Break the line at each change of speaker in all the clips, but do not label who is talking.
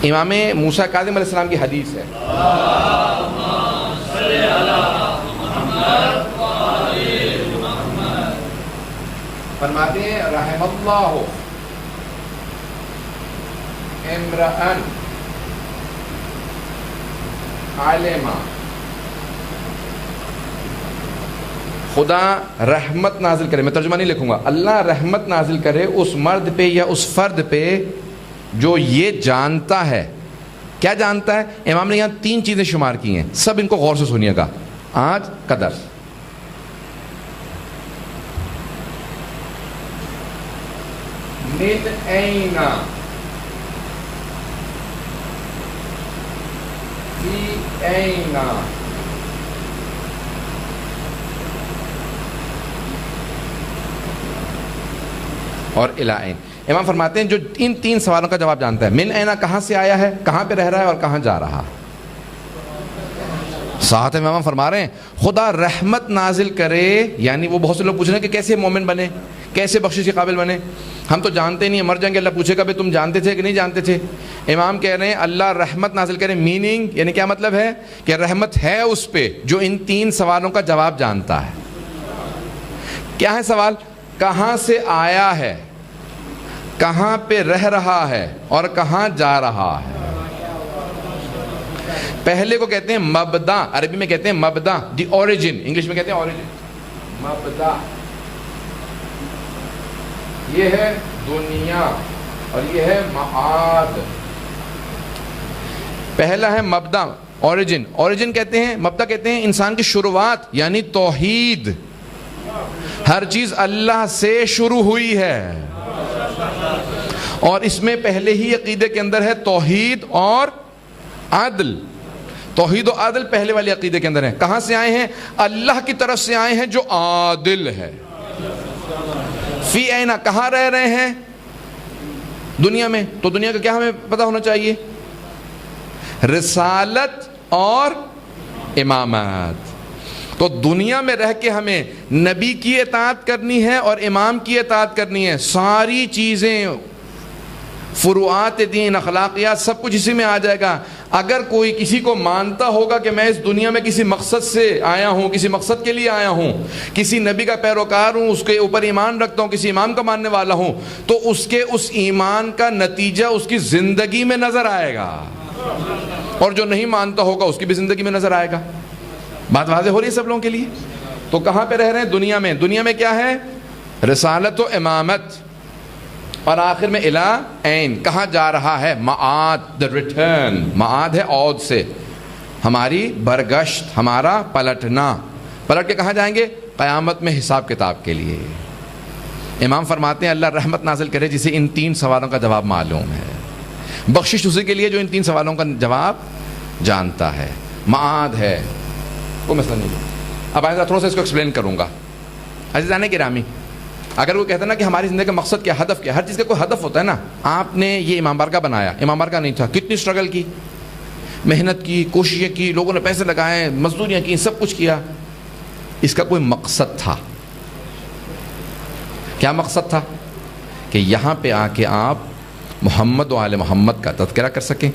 امام موسیٰ کاظم علیہ السلام کی حدیث ہے، فرماتے ہیں رحم اللہ امرأن عالما، خدا رحمت نازل کرے، میں ترجمہ نہیں لکھوں گا، اللہ رحمت نازل کرے اس مرد پہ یا اس فرد پہ جو یہ جانتا ہے۔ کیا جانتا ہے؟ امام نے یہاں 3 چیزیں شمار کی ہیں، سب ان کو غور سے سنیے گا آج کا درس۔ من این فی این اور الائین۔ امام فرماتے ہیں جو ان 3 سوالوں کا جواب جانتا ہے، من اینا کہاں سے آیا ہے، کہاں پہ رہ رہا ہے اور کہاں جا رہا۔ ساتھ میں امام فرما رہے ہیں خدا رحمت نازل کرے، یعنی وہ بہت سے لوگ پوچھ رہے ہیں کہ کیسے مومن بنے، کیسے بخشش کے قابل بنے، ہم تو جانتے نہیں ہیں، مر جائیں گے، اللہ پوچھے گا بھئی تم جانتے تھے کہ نہیں جانتے تھے۔ امام کہہ رہے ہیں اللہ رحمت نازل کرے، میننگ یعنی کیا مطلب ہے کہ رحمت ہے اس پہ جو ان 3 سوالوں کا جواب جانتا ہے۔ کیا ہے سوال؟ کہاں سے آیا ہے، کہاں پہ رہ رہا ہے اور کہاں جا رہا ہے۔ پہلے کو کہتے ہیں مبدا، عربی میں کہتے ہیں مبدا، دی اوریجن، انگلش میں کہتے ہیں اوریجن، مبدا۔ یہ ہے دنیا اور یہ ہے معاد۔ پہلا ہے مبدا، اوریجن۔ اوریجن کہتے ہیں، مبدا کہتے ہیں انسان کی شروعات، یعنی توحید، ہر چیز اللہ سے شروع ہوئی ہے اور اس میں پہلے ہی عقیدے کے اندر ہے توحید اور عدل۔ توحید و عدل پہلے والے عقیدے کے اندر ہے۔ کہاں سے آئے ہیں؟ اللہ کی طرف سے آئے ہیں جو عادل ہے۔ فی اینا کہاں رہ رہے ہیں؟ دنیا میں۔ تو دنیا کا کیا ہمیں پتہ ہونا چاہیے؟ رسالت اور امامت۔ تو دنیا میں رہ کے ہمیں نبی کی اطاعت کرنی ہے اور امام کی اطاعت کرنی ہے۔ ساری چیزیں، فروعات دین، اخلاقیات، سب کچھ اسی میں آ جائے گا۔ اگر کوئی کسی کو مانتا ہوگا کہ میں اس دنیا میں کسی مقصد سے آیا ہوں، کسی مقصد کے لیے آیا ہوں، کسی نبی کا پیروکار ہوں، اس کے اوپر ایمان رکھتا ہوں، کسی امام کا ماننے والا ہوں، تو اس کے اس ایمان کا نتیجہ اس کی زندگی میں نظر آئے گا، اور جو نہیں مانتا ہوگا اس کی بھی زندگی میں نظر آئے گا۔ بات واضح ہو رہی ہے سب لوگوں کے لیے؟ تو کہاں پہ رہ رہے ہیں؟ دنیا میں۔ دنیا میں کیا ہے؟ رسالت و امامت، اور آخر میں الائین، کہاں جا رہا ہے؟ معاد، the return۔ معاد ہے عود سے، ہماری برگشت، ہمارا پلٹنا۔ پلٹ کے کہاں جائیں گے؟ قیامت میں حساب کتاب کے لیے۔ امام فرماتے ہیں اللہ رحمت نازل کرے جسے ان 3 سوالوں کا جواب معلوم ہے، بخشش اسی کے لیے جو ان 3 سوالوں کا جواب جانتا ہے۔ معاد ہے، کوئی مسئلہ نہیں۔ اب آئندہ تھوڑا سا اس کو ایکسپلین کروں گا۔ عزیزان گرامی، اگر وہ کہتا ہے نا کہ ہماری زندگی کا مقصد کیا، ہدف کیا، ہر چیز کا کوئی ہدف ہوتا ہے نا۔ آپ نے یہ امام بارگاہ بنایا، امام بارگاہ نہیں تھا، کتنی سٹرگل کی، محنت کی، کوششیں کی، لوگوں نے پیسے لگائے، مزدوریاں کی، سب کچھ کیا، اس کا کوئی مقصد تھا۔ کیا مقصد تھا؟ کہ یہاں پہ آ کے آپ محمد و آل محمد کا تذکرہ کر سکیں،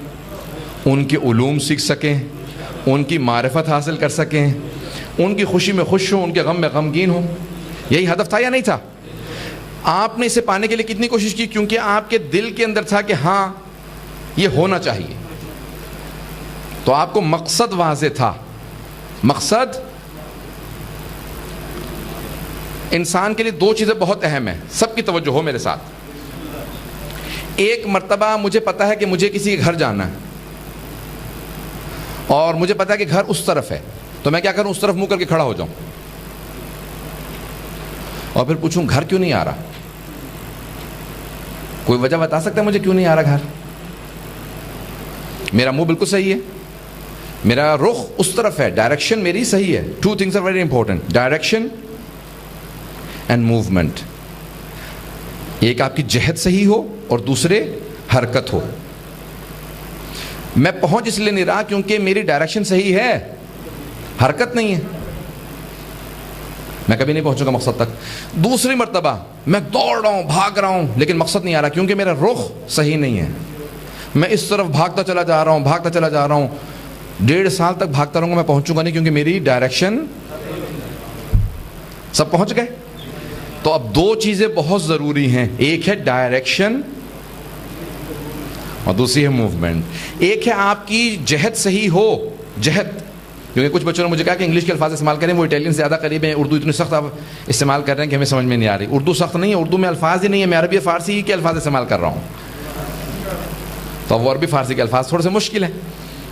ان کے علوم سیکھ سکیں، ان کی معرفت حاصل کر سکیں، ان کی خوشی میں خوش ہوں، ان کے غم میں غمگین ہوں۔ یہی ہدف تھا یا نہیں تھا؟ آپ نے اسے پانے کے لیے کتنی کوشش کی؟ کیونکہ آپ کے دل کے اندر تھا کہ ہاں یہ ہونا چاہیے، تو آپ کو مقصد واضح تھا۔ مقصد انسان کے لیے 2 چیزیں بہت اہم ہیں، سب کی توجہ ہو میرے ساتھ۔ ایک مرتبہ مجھے پتا ہے کہ مجھے کسی کے گھر جانا ہے اور مجھے پتا ہے کہ گھر اس طرف ہے، تو میں کیا کروں؟ اس طرف منہ کر کے کھڑا ہو جاؤں اور پھر پوچھوں گھر کیوں نہیں آ رہا؟ کوئی وجہ بتا سکتا ہے مجھے کیوں نہیں آ رہا گھر؟ میرا منہ بالکل صحیح ہے، میرا رخ اس طرف ہے، ڈائریکشن میری صحیح ہے۔ 2 things are very important: direction and movement. ایک آپ کی جہت صحیح ہو اور دوسرے حرکت ہو۔ میں پہنچ اس لیے نہیں رہا کیونکہ میری ڈائریکشن صحیح ہے، حرکت نہیں ہے، میں کبھی نہیں پہنچوں گا مقصد تک۔ دوسری مرتبہ میں دوڑ رہا ہوں، بھاگ رہا ہوں، لیکن مقصد نہیں آ رہا کیونکہ میرا رخ صحیح نہیں ہے۔ میں اس طرف بھاگتا چلا جا رہا ہوں، بھاگتا چلا جا رہا ہوں، 1.5 سال تک بھاگتا رہوں گا، میں پہنچوں گا نہیں، کیونکہ میری ڈائریکشن، سب پہنچ گئے؟ تو اب 2 چیزیں بہت ضروری ہیں، ایک ہے ڈائریکشن اور دوسری ہے موومنٹ۔ ایک ہے آپ کی جہت صحیح ہو، جہت، کیونکہ کچھ بچوں نے مجھے کہا کہ انگلش کے الفاظ استعمال کریں، وہ اٹیلین سے زیادہ قریب ہیں، اردو اتنی سخت آپ استعمال کر رہے ہیں کہ ہمیں سمجھ میں نہیں آ رہی۔ اردو سخت نہیں ہے، اردو میں الفاظ ہی نہیں ہے، میں عربی فارسی ہی کے الفاظ استعمال کر رہا ہوں، تو وہ عربی فارسی کے الفاظ تھوڑے سے مشکل ہیں،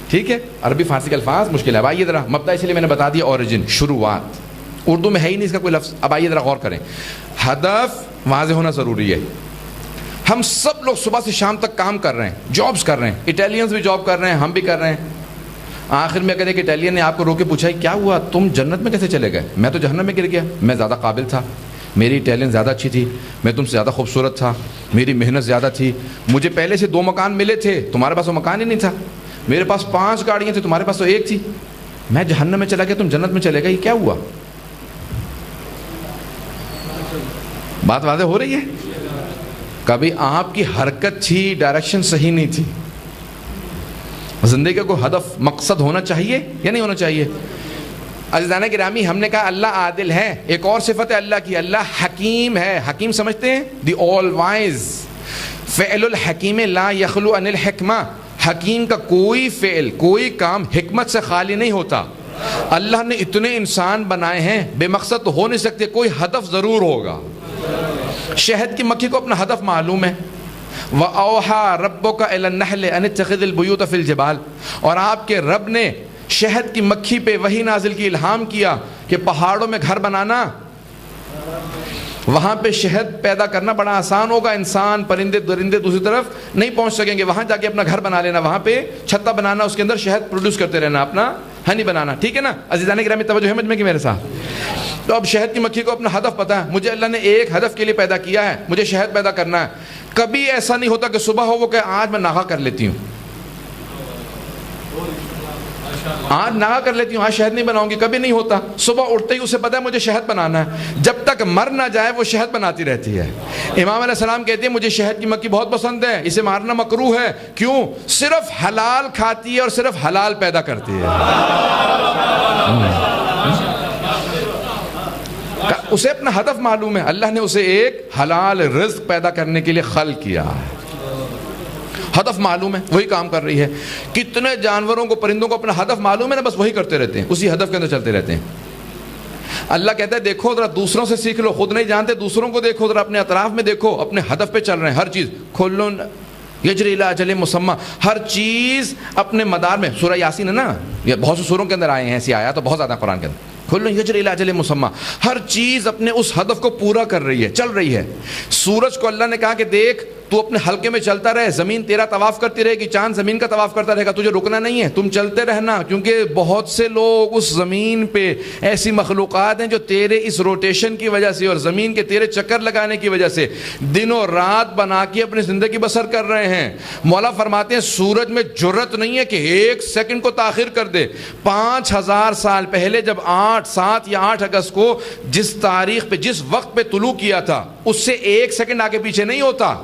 ٹھیک ہے، عربی فارسی کے الفاظ مشکل ہے۔ اب آئیے ذرا مبدا، اس لیے میں نے بتا دیا اوریجن، شروعات، اردو میں ہے ہی نہیں اس کا کوئی لفظ۔ اب آئیے ذرا غور کریں، ہدف واضح ہونا ضروری ہے۔ ہم سب لوگ صبح سے شام تک کام کر رہے ہیں، جابس کر رہے ہیں، اٹیلینز بھی جاب کر رہے ہیں، ہم بھی کر رہے ہیں۔ آخر میں کہتے کہ اٹیلین نے آپ کو روک کے پوچھا کیا ہوا، تم جنت میں کیسے چلے گئے؟ میں تو جہنم میں گر گیا، میں زیادہ قابل تھا، میری اٹیلین زیادہ اچھی تھی، میں تم سے زیادہ خوبصورت تھا، میری محنت زیادہ تھی، مجھے پہلے سے 2 مکان ملے تھے، تمہارے پاس وہ مکان ہی نہیں تھا، میرے پاس 5 گاڑیاں تھیں، تمہارے پاس تو 1 تھی، میں جہنم میں چلا گیا، تم جنت میں چلے گئے، یہ کیا ہوا؟ بات واضح ہو رہی ہے؟ کبھی آپ کی حرکت تھی، ڈائریکشن صحیح نہیں تھی۔ زندگی کا کوئی ہدف، مقصد ہونا چاہیے یا نہیں ہونا چاہیے؟ عزیزانہ گرامی، ہم نے کہا اللہ عادل ہے، ایک اور صفت ہے اللہ کی، اللہ حکیم ہے۔ حکیم سمجھتے ہیں؟ دی آل وائز، فعل الحکیم لا یخلو عن الحکمہ، حکیم کا کوئی فعل، کوئی کام حکمت سے خالی نہیں ہوتا۔ اللہ نے اتنے انسان بنائے ہیں، بے مقصد تو ہو نہیں سکتے، کوئی ہدف ضرور ہوگا۔ شہد کی مکھی کو اپنا ہدف معلوم ہے، وَأَوْحَى رَبُّكَ إِلَى النَّحْلِ أَنِ اتَّخِذِ الْبُيُوتَ فِي الْجِبَالِ، اور آپ کے رب نے شہد کی مکھی پہ وحی نازل کی، الہام کیا کہ پہاڑوں میں گھر بنانا، وہاں پہ شہد پیدا کرنا بڑا آسان ہوگا، انسان پرندے درندے دوسری طرف نہیں پہنچ سکیں گے، وہاں جا کے اپنا گھر بنا لینا، وہاں پہ چھتا بنانا، اس کے اندر شہد پروڈیوس کرتے رہنا، اپنا ہنی بنانا، ٹھیک ہے نا؟ عزیزان گرامی توجہ ہے مجھ میں کہ میرے ساتھ؟ تو اب شہد کی مکھی کو اپنا ہدف پتا ہے، مجھے اللہ نے ایک ہدف کے لیے پیدا کیا ہے، مجھے شہد پیدا کرنا ہے۔ کبھی ایسا نہیں ہوتا کہ صبح ہو وہ کہ آج میں ناغہ کر لیتی ہوں، آج ناغہ کر لیتی ہوں، آج شہد نہیں بناؤں گی، کبھی نہیں ہوتا۔ صبح اٹھتے ہی اسے پتا ہے مجھے شہد بنانا ہے، جب تک مر نہ جائے وہ شہد بناتی رہتی ہے۔ امام علیہ السلام کہتے ہیں مجھے شہد کی مکھی بہت پسند ہے، اسے مارنا مکروہ ہے، کیوں؟ صرف حلال کھاتی ہے اور صرف حلال پیدا کرتی ہے۔ اسے اپنا ہدف معلوم ہے، اللہ نے اسے ایک حلال رزق پیدا کرنے کے لیے خلق کیا ہے، ہدف معلوم ہے، وہی کام کر رہی ہے۔ کتنے جانوروں کو، پرندوں کو اپنا ہدف معلوم ہے نا، بس وہی کرتے رہتے ہیں، اسی ہدف کے اندر چلتے رہتے ہیں۔ اللہ کہتا ہے دیکھو ذرا دوسروں سے سیکھ لو، خود نہیں جانتے دوسروں کو دیکھو، ذرا اپنے اطراف میں دیکھو، اپنے ہدف پہ چل رہے ہیں، ہر چیز کھلن یجری الی اجل مسمی، ہر چیز اپنے مدار میں۔ سورہ یاسین ہے نا، یہ بہت سی سوروں کے اندر آئے ہیں ایسی آیات، تو بہت زیادہ قرآن کے اندر، کھلن یجری الی اجل مسمی، ہر چیز اپنے اس ہدف کو پورا کر رہی ہے، چل رہی ہے۔ سورج کو اللہ نے کہا کہ دیکھ تو اپنے حلقے میں چلتا رہے، زمین تیرا طواف کرتی رہے گی، چاند زمین کا طواف کرتا رہے گا، تجھے رکنا نہیں ہے، تم چلتے رہنا، کیونکہ بہت سے لوگ اس زمین پہ ایسی مخلوقات ہیں جو تیرے اس روٹیشن کی وجہ سے اور زمین کے تیرے چکر لگانے کی وجہ سے دن و رات بنا کے اپنی زندگی بسر کر رہے ہیں۔ مولا فرماتے ہیں سورج میں جرت نہیں ہے کہ 1 سیکنڈ کو تاخیر کر دے۔ 5000 سال پہلے جب 7 یا 8 اگست کو جس تاریخ پہ، جس وقت پہ طلوع کیا تھا، اس سے 1 سیکنڈ آگے پیچھے نہیں ہوتا،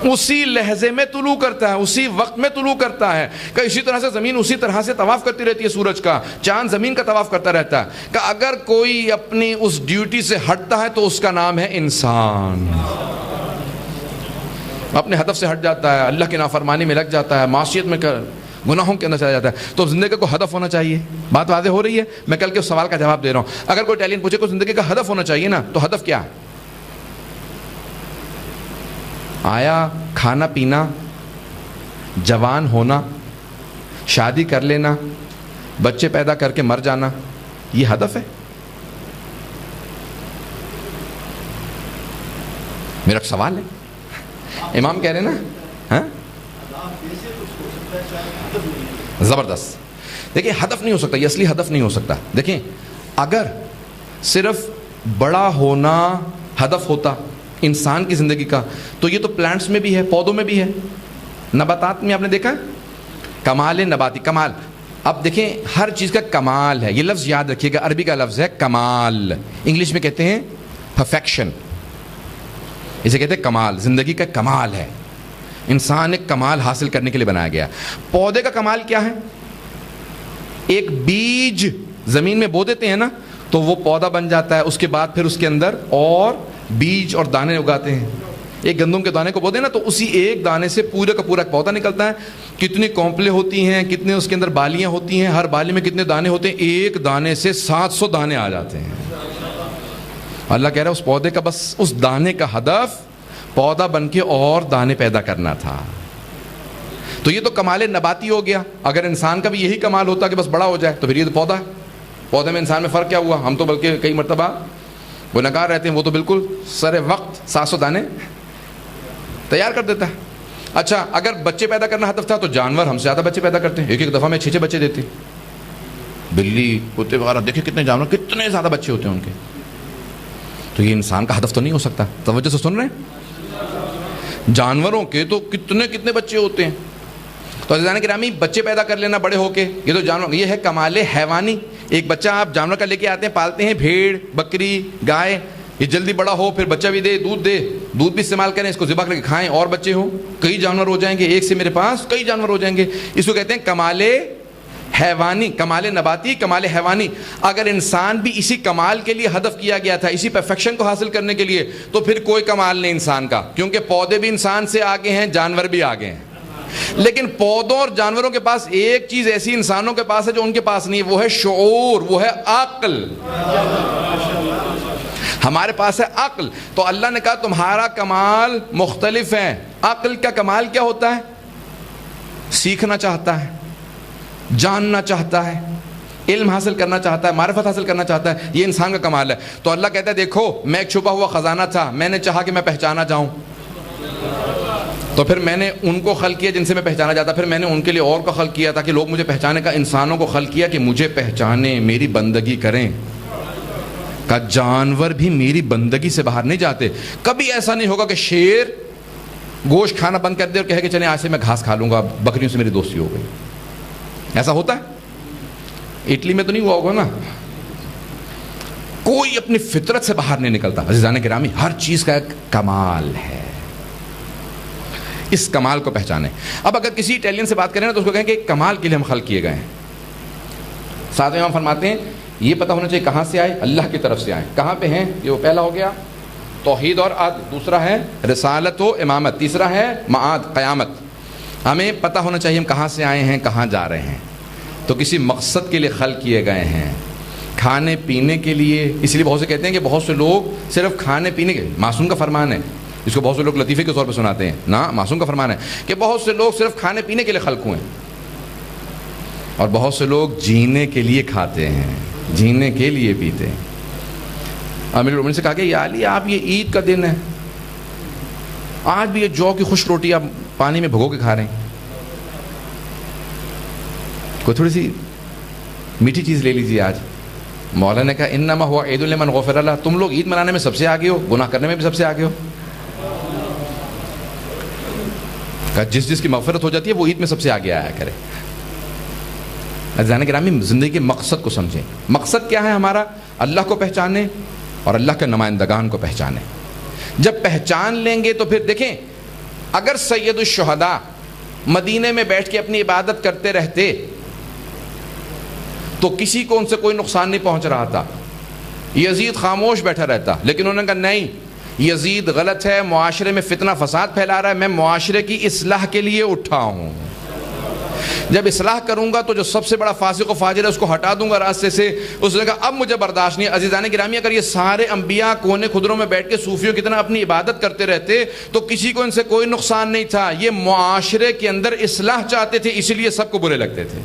اسی لہجے میں طلوع کرتا ہے، اسی وقت میں طلوع کرتا ہے۔ کہ اسی طرح سے زمین اسی طرح سے طواف کرتی رہتی ہے سورج کا، چاند زمین کا طواف کرتا رہتا ہے۔ کہ اگر کوئی اپنی اس ڈیوٹی سے ہٹتا ہے تو اس کا نام ہے انسان، اپنے ہدف سے ہٹ جاتا ہے، اللہ کی نافرمانی میں لگ جاتا ہے، معصیت میں گناہوں کے اندر چلا جاتا ہے۔ تو زندگی کو ہدف ہونا چاہیے، بات واضح ہو رہی ہے؟ میں کل کے اس سوال کا جواب دے رہا ہوں۔ اگر کوئی ٹیلنٹ پوچھے کہ زندگی کا ہدف ہونا چاہیے نا، تو ہدف کیا ہے؟ آیا کھانا پینا، جوان ہونا، شادی کر لینا، بچے پیدا کر کے مر جانا، یہ ہدف ہے؟ میرا سوال ہے، امام کہہ رہے ہیں نا، ہاں زبردست۔ دیکھیں ہدف نہیں ہو سکتا، یہ اصلی ہدف نہیں ہو سکتا۔ دیکھیں اگر صرف بڑا ہونا ہدف ہوتا انسان کی زندگی کا، تو یہ تو پلانٹس میں بھی ہے، پودوں میں بھی ہے، نباتات میں آپ نے دیکھا کمال نباتی، کمال۔ اب دیکھیں ہر چیز کا کمال ہے، یہ لفظ یاد رکھیے گا، عربی کا لفظ ہے کمال، انگلش میں کہتے ہیں پرفیکشن، اسے کہتے ہیں کمال، زندگی کا کمال ہے۔ انسان ایک کمال حاصل کرنے کے لیے بنایا گیا. پودے کا کمال کیا ہے؟ ایک بیج زمین میں بو دیتے ہیں نا تو وہ پودا بن جاتا ہے, اس کے بعد پھر اس کے اندر اور بیج اور دانے اگاتے ہیں. ایک گندم کے دانے کو بو دیں نا تو اسی ایک دانے سے پورے کا پورا پودا نکلتا ہے. کتنی کونپلیں ہوتی ہیں, کتنے اس کے اندر بالیاں ہوتی ہیں, ہر بالی میں کتنے دانے ہوتے ہیں, ایک دانے سے 700 دانے آ جاتے ہیں. اللہ کہہ رہا ہے اس پودے کا بس اس دانے کا ہدف پودا بن کے اور دانے پیدا کرنا تھا. تو یہ تو کمال نباتی ہو گیا. اگر انسان کا بھی یہی کمال ہوتا کہ بس بڑا ہو جائے تو پھر یہ تو پودا ہے. پودے میں انسان میں فرق کیا ہوا؟ ہم تو بلکہ کئی مرتبہ گنہگار رہتے ہیں, وہ تو بالکل سر وقت 700 دانے تیار کر دیتا ہے. اچھا اگر بچے پیدا کرنا ہدف تھا تو جانور ہم سے زیادہ بچے پیدا کرتے ہیں, ایک ایک دفعہ میں 6 بچے دیتے. بلی کتے وغیرہ دیکھیں کتنے جانور, کتنے زیادہ بچے ہوتے ہیں ان کے. تو یہ انسان کا ہدف تو نہیں ہو سکتا. توجہ سے سن رہے ہیں؟ جانوروں کے تو کتنے بچے ہوتے ہیں. تو عزیزان گرامی بچے پیدا کر لینا بڑے ہو کے, یہ تو جانور, یہ ہے کمال حیوانی. ایک بچہ آپ جانور کا لے کے آتے ہیں, پالتے ہیں, بھیڑ بکری گائے, یہ جلدی بڑا ہو پھر بچہ بھی دے, دودھ بھی استعمال کریں, اس کو ذبح کر کے کھائیں, اور بچے ہوں, کئی جانور ہو جائیں گے. ایک سے میرے پاس کئی جانور ہو جائیں گے. اس کو کہتے ہیں کمال حیوانی, کمال نباتی, کمال حیوانی. اگر انسان بھی اسی کمال کے لیے ہدف کیا گیا تھا, اسی پرفیکشن کو حاصل کرنے کے لیے, تو پھر کوئی کمال نہیں انسان کا, کیونکہ پودے بھی انسان سے آگے ہیں, جانور بھی آگے ہیں. لیکن پودوں اور جانوروں کے پاس ایک چیز ایسی انسانوں کے پاس ہے جو ان کے پاس نہیں ہے, وہ ہے شعور, وہ ہے عقل. ہمارے پاس ہے عقل. تو اللہ نے کہا تمہارا کمال مختلف ہے. عقل کا کمال کیا ہوتا ہے؟ سیکھنا چاہتا ہے, جاننا چاہتا ہے, علم حاصل کرنا چاہتا ہے, معرفت حاصل کرنا چاہتا ہے. یہ انسان کا کمال ہے. تو اللہ کہتا ہے دیکھو میں ایک چھپا ہوا خزانہ تھا, میں نے چاہا کہ میں پہچانا جاؤں, تو پھر میں نے ان کو خلق کیا جن سے میں پہچانا جاتا. پھر میں نے ان کے لیے اور کا خلق کیا تاکہ لوگ مجھے پہچانے کا, انسانوں کو خلق کیا کہ مجھے پہچانے, میری بندگی کریں. کا جانور بھی میری بندگی سے باہر نہیں جاتے. کبھی ایسا نہیں ہوگا کہ شیر گوشت کھانا بند کر دے اور کہے کہ چلیں آج سے میں گھاس کھا لوں گا, بکریوں سے میری دوستی ہو گئی. ایسا ہوتا ہے؟ اٹلی میں تو نہیں ہوا ہوگا نا. کوئی اپنی فطرت سے باہر نہیں نکلتا. عزیزان گرامی ہر چیز کا ایک کمال ہے, اس کمال کو پہچانے. اب اگر کسی اٹیلین سے بات کریں نا تو اس کو کہیں کہ کمال کے لیے ہم خلق کیے گئے ہیں. ساتھ میں ہم فرماتے ہیں یہ پتہ ہونا چاہیے کہاں سے آئے, اللہ کی طرف سے آئے. کہاں پہ ہیں؟ یہ وہ پہلا ہو گیا توحید اور عدل, دوسرا ہے رسالت و امامت, تیسرا ہے معاد قیامت. ہمیں پتہ ہونا چاہیے ہم کہاں سے آئے ہیں, کہاں جا رہے ہیں. تو کسی مقصد کے لیے خلق کیے گئے ہیں, کھانے پینے کے لیے. اس لیے بہت سے کہتے ہیں کہ بہت سے لوگ صرف کھانے پینے کے, معصوم کا فرمان ہے, اس کو بہت سے لوگ لطیفے کے طور پہ سناتے ہیں نا, معصوم کا فرمان ہے کہ بہت سے لوگ صرف کھانے پینے کے لیے خلق ہوئے ہیں, اور بہت سے لوگ جینے کے لیے کھاتے ہیں, جینے کے لیے پیتے ہیں. امیر المومنین سے کہا کہ یا علی آپ یہ عید کا دن ہے, آج بھی یہ جو کی خوش روٹی آپ پانی میں بھگو کے کھا رہے ہیں, کوئی تھوڑی سی میٹھی چیز لے لیجیے آج. مولا نے کہا انما ہوا عید لمن غفر اللہ, تم لوگ عید منانے میں سب سے آگے ہو, گناہ کرنے میں بھی سب سے آگے ہو. کہا جس کی مغفرت ہو جاتی ہے وہ عید میں سب سے آگے آیا کرے. عزیزان گرامی زندگی کے مقصد کو سمجھیں. مقصد کیا ہے ہمارا؟ اللہ کو پہچانے اور اللہ کے نمائندگان کو پہچانے. جب پہچان لیں گے تو پھر دیکھیں, اگر سید الشہداء مدینے میں بیٹھ کے اپنی عبادت کرتے رہتے تو کسی کو ان سے کوئی نقصان نہیں پہنچ رہا تھا. یزید خاموش بیٹھا رہتا, لیکن انہوں نے کہا نہیں, یزید غلط ہے, معاشرے میں فتنہ فساد پھیلا رہا ہے, میں معاشرے کی اصلاح کے لیے اٹھا ہوں. جب اصلاح کروں گا تو جو سب سے بڑا فاسق و فاجر ہے اس کو ہٹا دوں گا راستے سے. اس نے کہا اب مجھے برداشت نہیں. عزیزان گرامی اگر یہ سارے انبیاء کونے خدروں میں بیٹھ کے صوفیوں کی طرح اپنی عبادت کرتے رہتے تو کسی کو ان سے کوئی نقصان نہیں تھا. یہ معاشرے کے اندر اصلاح چاہتے تھے, اسی لیے سب کو برے لگتے تھے.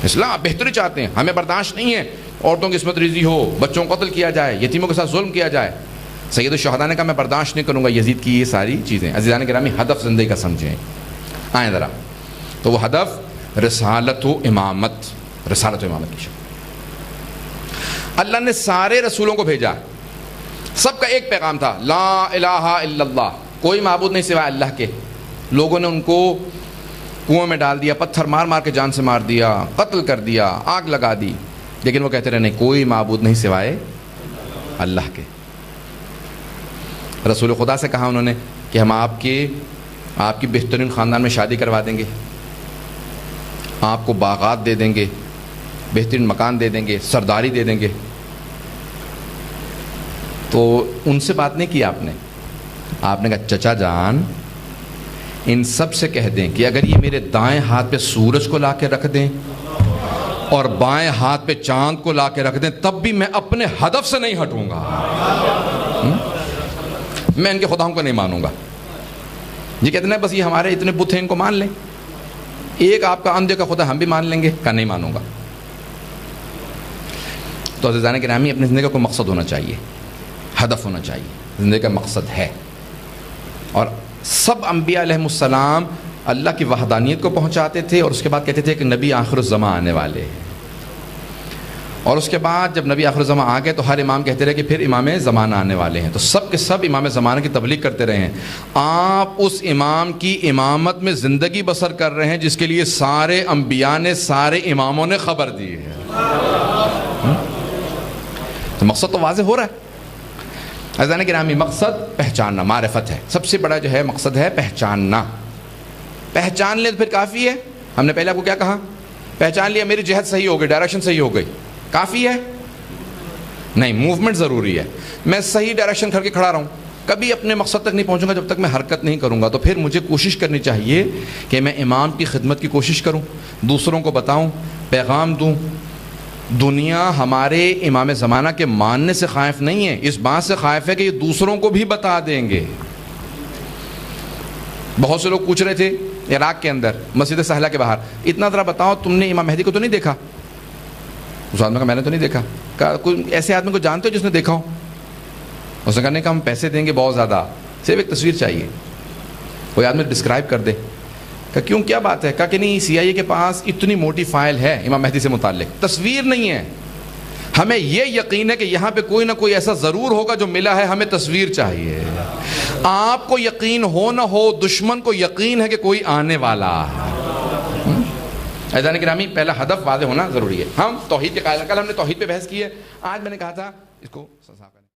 اصلاح بہتری چاہتے ہیں, ہمیں برداشت نہیں ہے عورتوں کی عصمت ریزی ہو, بچوں کو قتل کیا جائے, یتیموں کے ساتھ ظلم کیا جائے. سید الشہداء نے کہا میں برداشت نہیں کروں گا یزید کی یہ ساری چیزیں. عزیزان گرامی ہدف زندگی کا سمجھیں. آئیں ذرا, تو وہ ہدف رسالت و امامت, رسالت و امامت کی شکل. اللہ نے سارے رسولوں کو بھیجا, سب کا ایک پیغام تھا, لا الہ الا اللہ, کوئی معبود نہیں سوائے اللہ کے. لوگوں نے ان کو کنویں میں ڈال دیا, پتھر مار مار کے جان سے مار دیا, قتل کر دیا, آگ لگا دی, لیکن وہ کہتے رہے نہیں, کوئی معبود نہیں سوائے اللہ کے. رسول خدا سے کہا انہوں نے کہ ہم آپ کی بہترین خاندان میں شادی کروا دیں گے، آپ کو باغات دے دیں گے، بہترین مکان دے دیں گے، سرداری دے دیں گے. تو ان سے بات نہیں کی آپ نے کہا چچا جان ان سب سے کہہ دیں کہ اگر یہ میرے دائیں ہاتھ پہ سورج کو لا کے رکھ دیں اور بائیں ہاتھ پہ چاند کو لا کے رکھ دیں تب بھی میں اپنے ہدف سے نہیں ہٹوں گا. میں ان کے خداؤں کو نہیں مانوں گا. یہ کہتے ہیں بس یہ ہمارے اتنے بت ہیں ان کو مان لیں. ایک آپ کا اندھے کا خدا ہم بھی مان لیں گے. کہا نہیں مانوں گا. تو عزیزان گرامی اپنی زندگی کا کوئی مقصد ہونا چاہیے، ہدف ہونا چاہیے. زندگی کا مقصد ہے. اور سب انبیاء علیہ السلام اللہ کی وحدانیت کو پہنچاتے تھے اور اس کے بعد کہتے تھے کہ نبی آخر الزمان آنے والے ہیں. اور اس کے بعد جب نبی آخر الزمان آ گئے تو ہر امام کہتے رہے کہ پھر امام زمانہ آنے والے ہیں. تو سب کے سب امام زمانہ کی تبلیغ کرتے رہے ہیں. آپ اس امام کی امامت میں زندگی بسر کر رہے ہیں جس کے لیے سارے انبیاء نے، سارے اماموں نے خبر دی ہے. تو مقصد تو واضح ہو رہا ہے. عزیزان گرامی مقصد پہچاننا، معرفت ہے. سب سے بڑا جو ہے مقصد ہے پہچاننا. پہچان لیں تو پھر کافی ہے. ہم نے پہلے آپ کو کیا کہا؟ پہچان لیا میری جہت صحیح ہو گئی، ڈائریکشن صحیح ہو گئی، کافی ہے؟ نہیں، موومنٹ ضروری ہے. میں صحیح ڈائریکشن کر کے کھڑا رہوں، کبھی اپنے مقصد تک نہیں پہنچوں گا جب تک میں حرکت نہیں کروں گا. تو پھر مجھے کوشش کرنی چاہیے کہ میں امام کی خدمت کی کوشش کروں، دوسروں کو بتاؤں، پیغام دوں. دنیا ہمارے امام زمانہ کے ماننے سے خائف نہیں ہے، اس بات سے خائف ہے کہ یہ دوسروں کو بھی بتا دیں گے. بہت سے لوگ پوچھ رہے تھے عراق کے اندر مسجد سہلہ کے باہر، اتنا ذرا بتاؤ تم نے امام مہدی کو تو نہیں دیکھا؟ اس آدمی کا میں نے تو نہیں دیکھا. کہا کوئی ایسے آدمی کو جانتے ہو جس نے دیکھا ہو؟ اس نے کہا نہیں، کہ ہم پیسے دیں گے بہت زیادہ، صرف ایک تصویر چاہیے. کوئی آدمی ڈسکرائب کر دے. کہا کیوں، کیا بات ہے؟ کہا کہ نہیں CIA کے پاس اتنی موٹی فائل ہے امام مہدی سے متعلق، تصویر نہیں ہے. ہمیں یہ یقین ہے کہ یہاں پہ کوئی نہ کوئی ایسا ضرور ہوگا جو ملا ہے، ہمیں تصویر چاہیے. آپ کو یقین ہو نہ ہو، دشمن کو یقین ہے کہ کوئی آنے والا ہے. عزیزان گرامی پہلا ہدف واضح ہونا ضروری ہے. ہم توحید کے قائل ہیں. کل ہم نے توحید پہ بحث کی ہے. آج میں نے کہا تھا اس کو